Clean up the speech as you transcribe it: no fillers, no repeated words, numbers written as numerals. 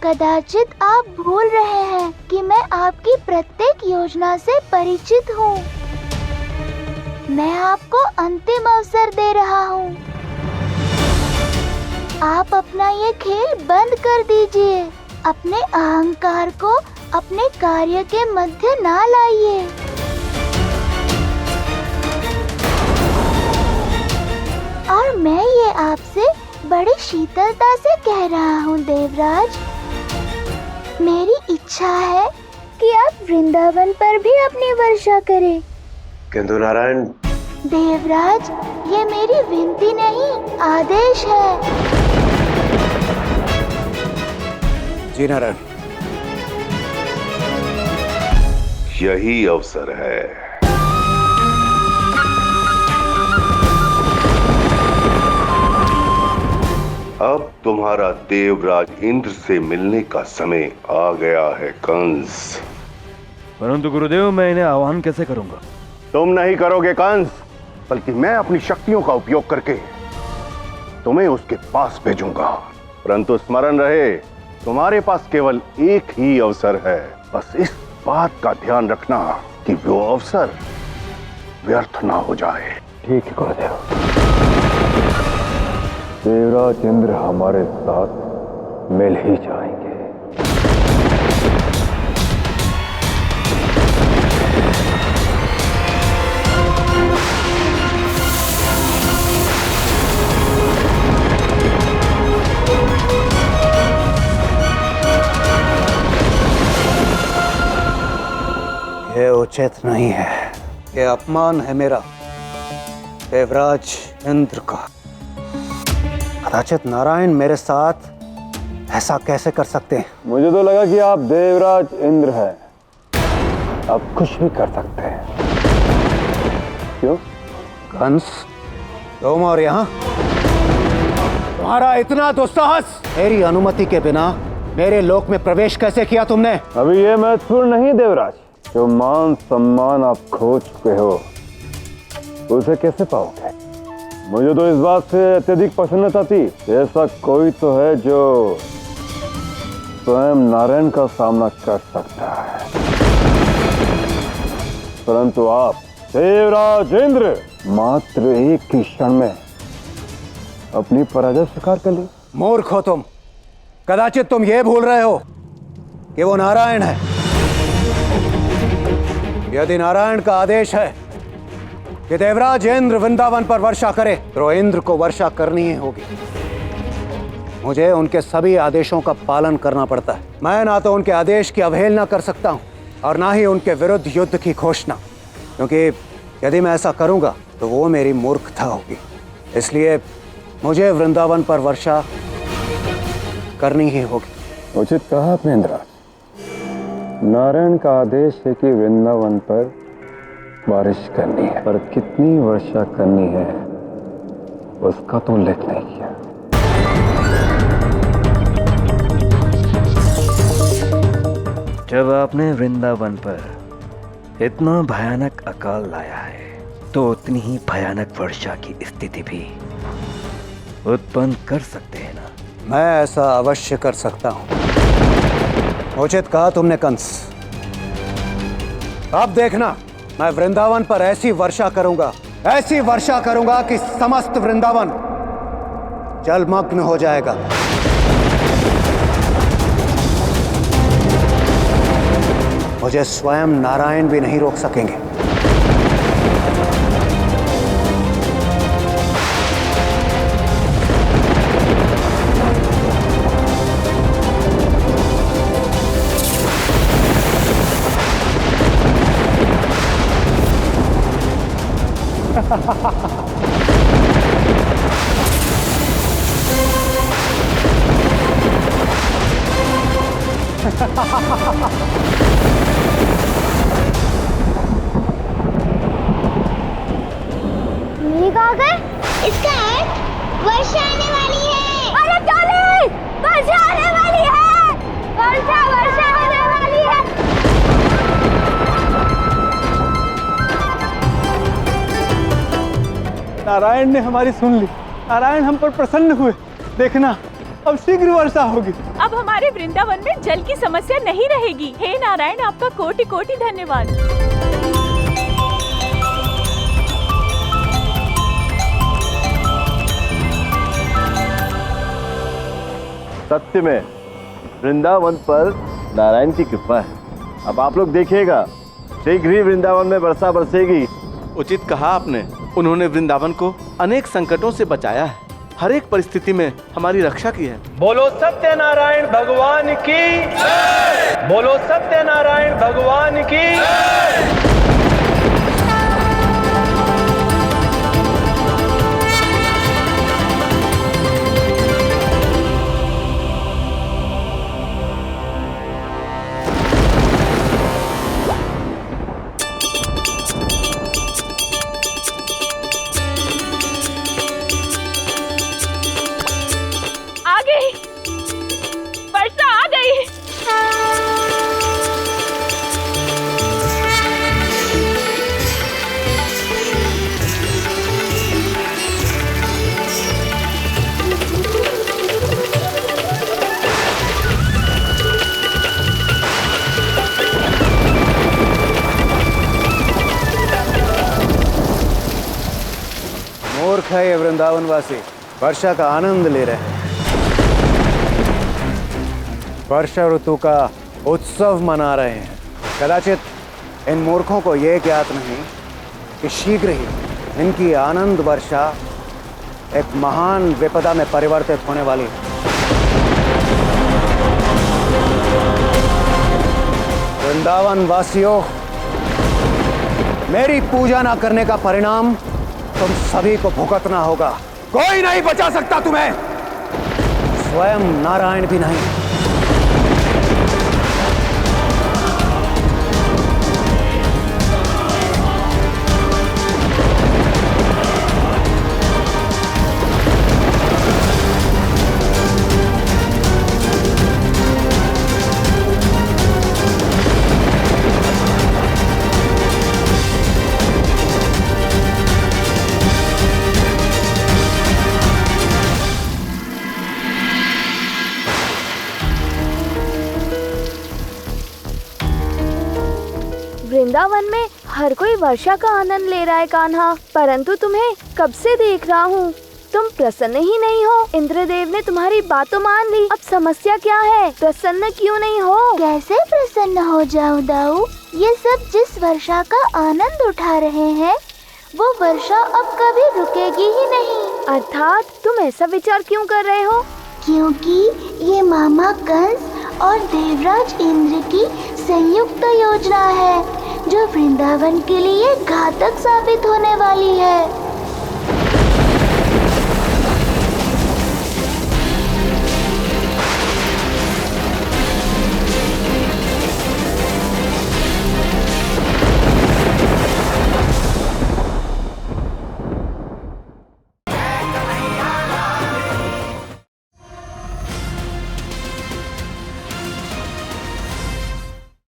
कदाचित आप भूल रहे हैं कि मैं आपकी प्रत्येक योजना से परिचित हूँ। मैं आपको अंतिम अवसर दे रहा हूँ। आप अपना ये खेल बंद कर दीजिए। अपने अहंकार को अपने कार्य के मध्य ना लाइए। और मैं ये आपसे बड़ी शीतलता से कह रहा हूँ देवराज। मेरी इच्छा है कि आप वृंदावन पर भी अपनी वर्षा करें। किंतु नारायण। देवराज, ये मेरी विनती नहीं, आदेश है। जी नारायण। यही अवसर है। अब तुम्हारा देवराज इंद्र से मिलने का समय आ गया है कंस। परंतु गुरुदेव, मैं इन्हें आह्वान कैसे करूंगा? तुम नहीं करोगे कंस, बल्कि मैं अपनी शक्तियों का उपयोग करके तुम्हें उसके पास भेजूंगा। परंतु स्मरण रहे, तुम्हारे पास केवल एक ही अवसर है। बस इस बात का ध्यान रखना कि वो अवसर व्यर्थ ना हो जाए। ठीक है गुरुदेव। देवराज इंद्र हमारे साथ मिल ही जाएंगे। ये उचित नहीं है। ये अपमान है मेरा देवराज इंद्र का। कदाचित नारायण मेरे साथ ऐसा कैसे कर सकते हैं? मुझे तो लगा कि आप देवराज इंद्र हैं, आप कुछ भी कर सकते हैं। क्यों? कंस, तुम और यहाँ तुम्हारा इतना दुस्साहस! मेरी अनुमति के बिना मेरे लोक में प्रवेश कैसे किया तुमने? अभी ये महत्वपूर्ण नहीं देवराज। जो मान सम्मान आप खो चुके हो, उसे कैसे पाओगे? मुझे तो इस बात से अत्यधिक प्रसन्नता थी। ऐसा कोई तो है जो स्वयं नारायण का सामना कर सकता है, परंतु आप देवराज इंद्र मात्र एक ही क्षण में अपनी पराजय स्वीकार कर ली। मूर्ख हो तुम। कदाचित तुम ये भूल रहे हो कि वो नारायण है। यदि नारायण का आदेश है कि देवराज इंद्र वृंदावन पर वर्षा करे, तो इंद्र को वर्षा करनी ही होगी। मुझे उनके सभी आदेशों का पालन करना पड़ता है। मैं ना तो उनके आदेश की अवहेलना कर सकता हूँ और ना ही उनके विरुद्ध युद्ध की घोषणा, क्योंकि यदि मैं ऐसा करूँगा तो वो मेरी मूर्खता होगी। इसलिए मुझे वृंदावन पर वर्षा करनी ही होगी। उचित कहा आपने इंद्राज। नारायण का आदेश है कि वृंदावन पर बारिश करनी है, पर कितनी वर्षा करनी है उसका तो उल्लेख नहीं किया। जब आपने वृंदावन पर इतना भयानक अकाल लाया है, तो उतनी ही भयानक वर्षा की स्थिति भी उत्पन्न कर सकते हैं ना? मैं ऐसा अवश्य कर सकता हूँ। उचित कहा तुमने कंस। अब देखना, मैं वृंदावन पर ऐसी वर्षा करूंगा कि समस्त वृंदावन जलमग्न हो जाएगा। मुझे स्वयं नारायण भी नहीं रोक सकेंगे। मेघ आ गए। इसका अर्थ वर्षा आने वाली है। अरे चले, वर्षा आने वाली है। वर्षा होने वाली है। नारायण ने हमारी सुन ली। नारायण हम पर प्रसन्न हुए। देखना, अब शीघ्र वर्षा होगी। अब हमारे वृंदावन में जल की समस्या नहीं रहेगी। हे नारायण, आपका कोटि कोटि धन्यवाद। सत्य में वृंदावन पर नारायण की कृपा है। अब आप लोग देखिएगा, शीघ्र ही वृंदावन में वर्षा बरसेगी। उचित कहा आपने। उन्होंने वृंदावन को अनेक संकटों से बचाया है, हर एक परिस्थिति में हमारी रक्षा की है। बोलो सत्यनारायण भगवान की, बोलो सत्यनारायण भगवान की। वर्षा आ गई। मूर्ख है ये वृंदावन वासी, वर्षा का आनंद ले रहे हैं। वर्षा ऋतु का उत्सव मना रहे हैं। कदाचित इन मूर्खों को यह ज्ञात नहीं कि शीघ्र ही इनकी आनंद वर्षा एक महान विपदा में परिवर्तित होने वाली है। वृंदावन वासियों, मेरी पूजा ना करने का परिणाम तुम सभी को भुगतना होगा। कोई नहीं बचा सकता तुम्हें, स्वयं नारायण भी नहीं। वृंदावन में हर कोई वर्षा का आनंद ले रहा है कान्हा, परंतु तुम्हें कब से देख रहा हूँ तुम प्रसन्न ही नहीं हो। इंद्रदेव ने तुम्हारी बात तो मान ली, अब समस्या क्या है? प्रसन्न क्यों नहीं हो? कैसे प्रसन्न हो जाऊं दाऊ? ये सब जिस वर्षा का आनंद उठा रहे हैं वो वर्षा अब कभी रुकेगी ही नहीं। अर्थात तुम ऐसा विचार क्यों कर रहे हो? क्योंकि ये मामा कंस और देवराज इंद्र की संयुक्त योजना है जो वृंदावन के लिए घातक साबित होने वाली है।